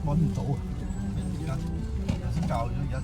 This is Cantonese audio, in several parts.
揾唔到啊！而家先教咗一條。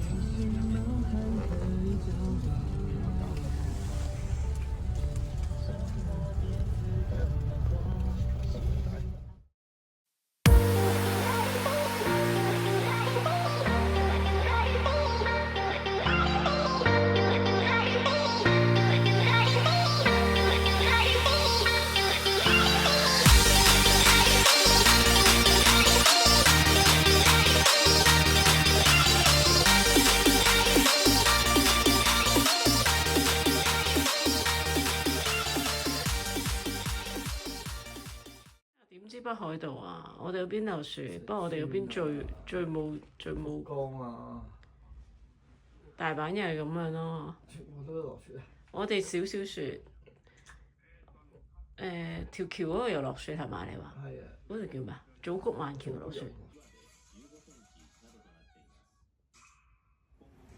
點知北海道啊？我哋嗰邊有雪，不過我哋嗰邊最冇江啊！大阪又係咁樣咯。全部都落雪啊！我哋少少雪，條橋嗰度又落雪係嘛？你話？係啊！嗰條叫咩？祖谷萬橋落雪。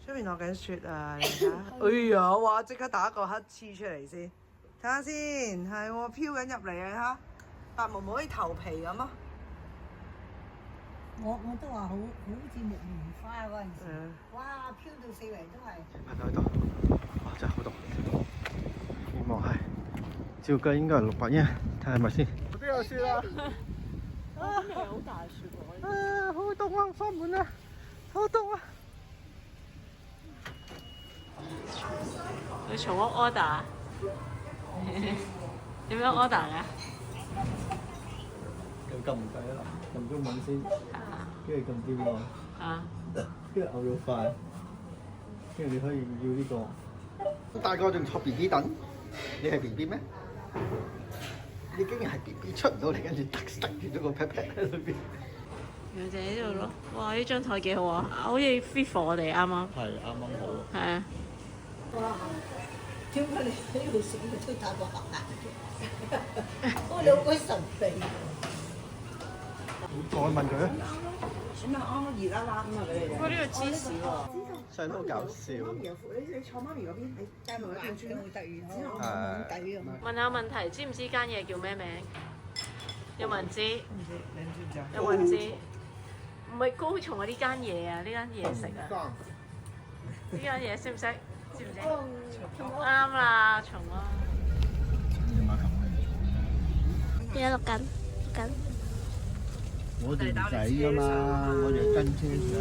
出面落緊雪啊！你睇下，哎呀，哇！即刻打個乞嗤出嚟先，睇下先，係喎，飄緊入嚟啊！睇下，白毛毛好似頭皮咁啊！我都話好似木棉花嗰陣時，哇！飄到四圍都係。喺度，哇！真係好凍，希望係照計應該係600英，睇下係咪先？邊有雪啊？啊！今日好大雪喎！啊！好凍啊！閂門啊！好凍啊！你重屋 order 點樣 order 㗎？又撳唔計啦，撳中文先，跟住撳電話，跟住牛肉飯，跟住你可以要呢個。大個仲坐 BB 凳，你係 BB 咩？你竟然係 BB 出唔到嚟，跟住塞住咗個 pat pat 喺裏邊。佢哋喺度咯。哇！呢張台幾好啊，好似 fit for 我哋啱啱。係啱啱好。係啊。哇！點解你喺度食嘅都打個黑眼？我兩個神秘。再問佢啊！咁啊，啱熱辣辣咁啊，俾你哋。哇！呢個芝士喎。相當搞笑。你坐媽咪嗰邊，你帶埋一轉突然好抵咁。問下問題，知唔知間嘢叫咩名？有冇人知？唔知你知唔知啊？有冇人知？唔係高松啊！呢間嘢啊，呢間嘢食啊。呢間嘢識唔識？知唔知？啱啦，松咯。而家錄緊，錄緊。我哋唔使㗎嘛，我哋跟車上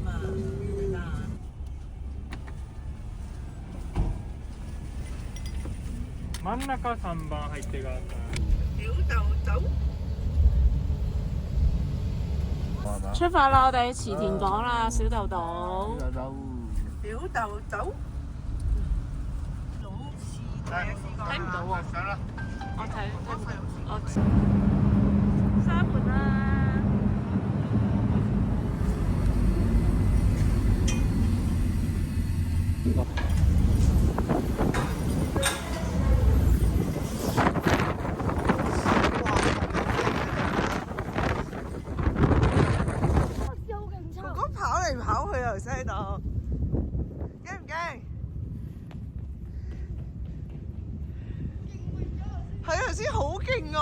嘛。真ん中3番入ってください。小豆豆。出發啦！我哋去池田港啦，小豆豆。小豆豆。睇唔到喎。我閂門啦。哥哥跑嚟跑去頭先喺度，驚唔驚？係啊，頭先好勁啊！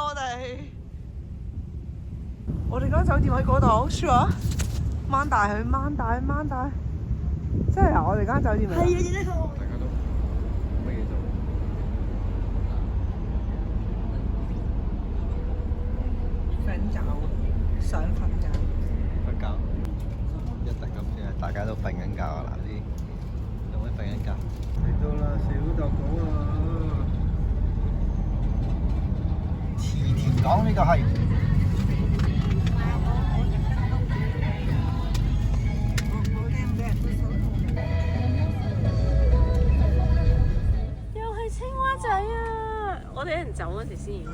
我哋間酒店喺嗰度 ，sure？掹大佢，掹大，真係啊！我哋間酒店嚟。係啊，呢個。大家都乜嘢做？瞓覺，想瞓覺。瞓覺，一定咁先啊！大家都瞓緊覺啊！嗱，啲有冇瞓緊覺？嚟到啦，小豆島啊！池田港呢個係。又係青蛙仔啊！我哋一人走嗰時先影。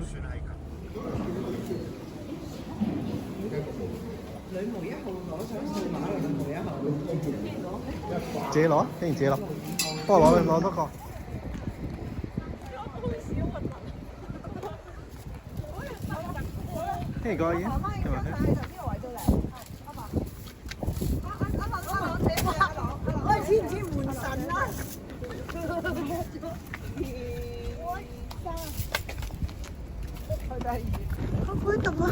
女模1號攞上數碼啦，女模1號。自己攞，竟然自己攞，幫我攞多個。聽住講嘢，今日咧。喂，似唔似門神啊？去第二。好鬼凍啊！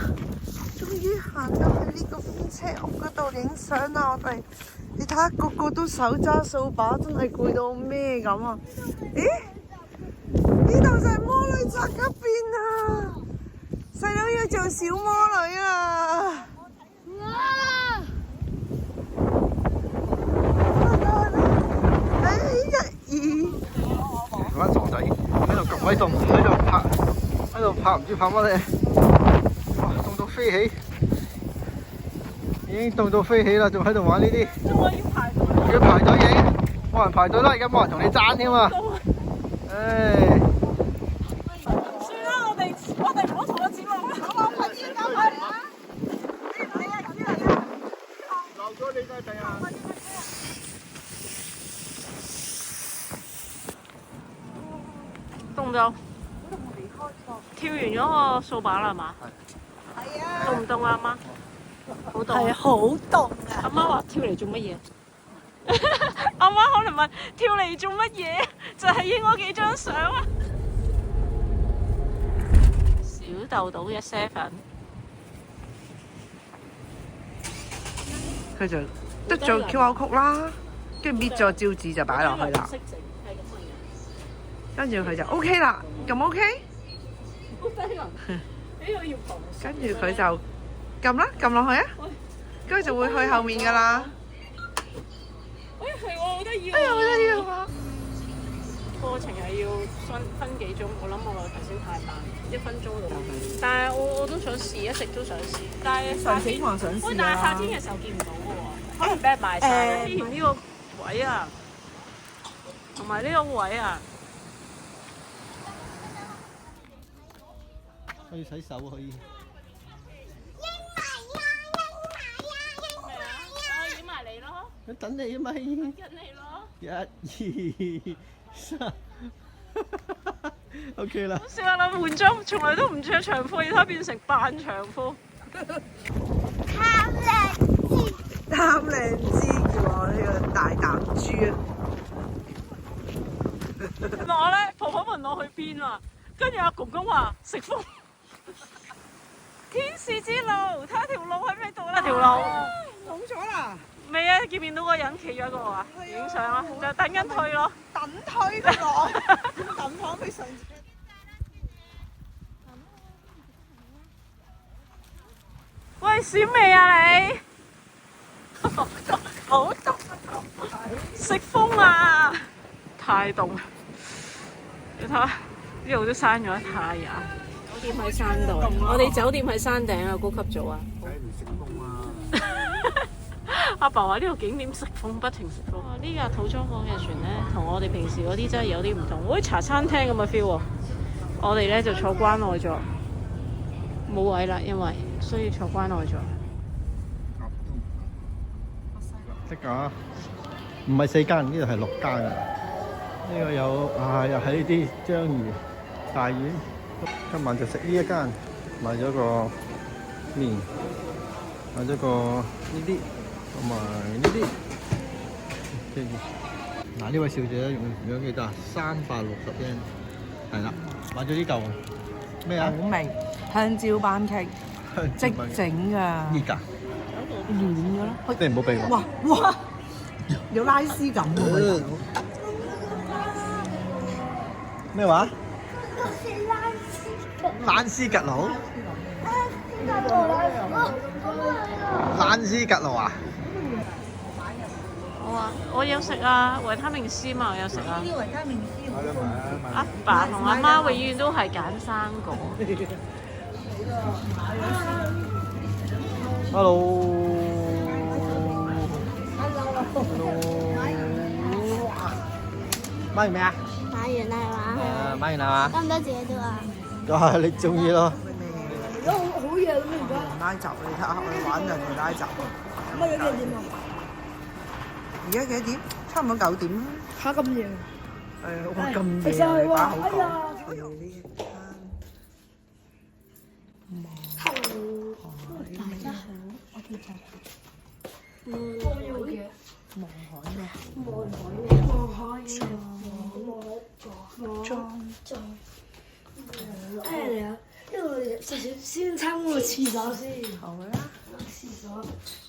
終於行到去呢個風車屋嗰度影相啦！我哋，你睇下個個都手揸掃把，真係攰到咩咁啊！咦？呢度就係魔女宅嗰邊啊！細佬要做小魔女啊！嗰班傻仔喺度咁鬼凍，喺度拍唔知拍乜咧？哇！凍到飛起，已經凍到飛起啦，仲喺度玩呢啲。要排隊影，冇人排隊啦，而家冇人同你爭添啊！唉。算啦，我哋唔好同我節目啦，好快啲交佢啊！漏咗你真係第日。凍咗，跳完咗個掃把啦嘛？係啊，凍唔凍啊，阿媽？好凍。係好凍啊！阿媽話跳嚟做乜嘢？阿媽可能問跳嚟做乜嘢？就係影我幾張相啊！小豆島嘅 7，佢就得咗 QR code 啦，跟住搣咗招紙就擺落去啦。跟住佢就 OK 啦，咁 OK。跟住佢就撳啦，撳落去啊，跟住就會去後面噶啦。係喎，好得意喎！哎呀，好得意啊！課程係要分幾鐘，我諗我頭先太慢，1分鐘到。但係我都想試，一直都想試。但係夏天，喂，但係夏天嘅時候見唔到嘅喎，可能俾人賣晒。之前呢個位啊，同埋呢個位啊。可以洗手可以。我影埋你咯。佢等你啊嘛。跟你咯。1、2、3 ，OK 啦。笑下啦，換裝從來都唔着長褲，而家變成扮長褲。貪靚知叫我呢個大膽豬啊！問我咧，婆婆問我去邊啊？跟住阿公公話食風。天使之路，睇下條路喺邊度啦。條路冇咗啦，未啊？見唔見到個人企咗喺度啊？影相啊，就等緊退咯。等推佢落，等房佢上車。喂，閃未啊你？好凍，食風啊！太凍，你睇下呢度都閂咗太陽。酒店喺山度，我哋酒店喺山頂啊，高級組啊。梗係唔食風啊！阿爸話呢個景點食風，不停食風。呢架土裝港嘅船咧，同我哋平時嗰啲真係有啲唔同，好似茶餐廳咁嘅 feel 喎。我哋咧就坐關內座，冇位啦，因為所以坐關內座。識㗎，唔係4間，呢度係6間嘅。呢個有又係呢啲章魚大丸。今晚就食呢一間，買咗個麵，買咗個呢啲，同埋呢啲。嗱，呢位小姐咧用咗幾多啊？360 yen， 係啦，買咗呢嚿咩啊？好味，香蕉班戟，即整㗎，熱㗎，暖㗎咯。你唔好俾我。哇！有拉絲感喎，咩話？蘭斯格魯，蘭斯格魯啊！我話我有食啊，維他命 C 嘛，我有食啊。啲維他命 C 好多。阿爸同阿媽永遠都係揀生果。Hello。買完未啊？買完啦係嘛？買完啦嘛？得唔得自己做啊？咁你中意咯。如果好嘢咁而家，拉閘你睇下，我哋玩人哋拉閘。乜嘢幾點啊？而家幾多點？差唔多9點啦。嚇咁夜？哇咁夜啊！你把好講。哎呀呢一餐哎呀，呢個先參個廁所先。好啦，廁所，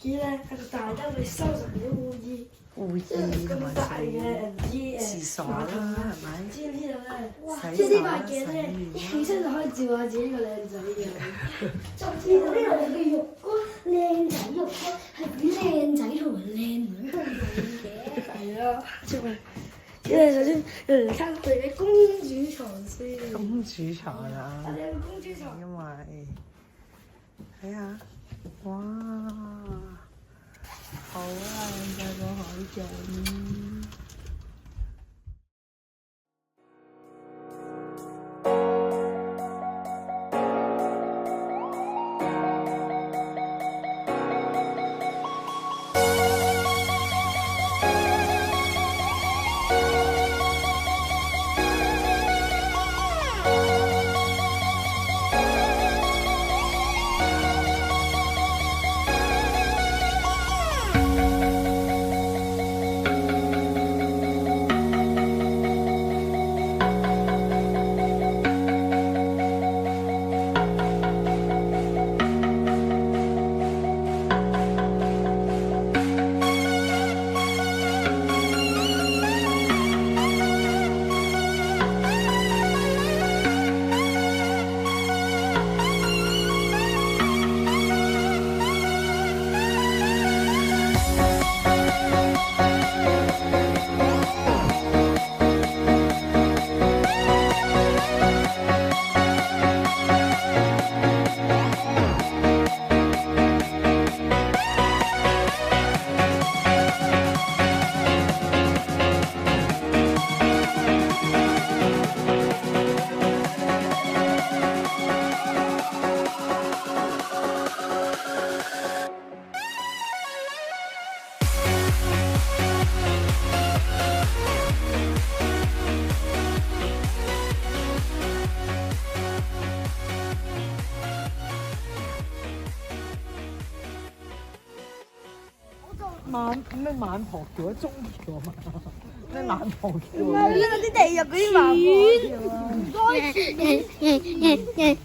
啲咧係大得你收拾啲污衣，會即係咁大嘅唔知廁所啦，係咪？知呢度咧，洗即係呢手啦塊鏡咧，洗一起身就可以照下自己個靚仔嘅。呢度嘅肉乾，靚仔肉乾係俾靚仔同埋靚女去用嘅。係啊，即係首先要嚟睇我哋嘅公主床先。公主床啊，我哋嘅公主床。因為睇下，哇，好靚嘅個海景。咩孟婆橋啊，中橋啊嘛，咩孟婆橋啊？啲地獄嗰啲孟婆橋啊！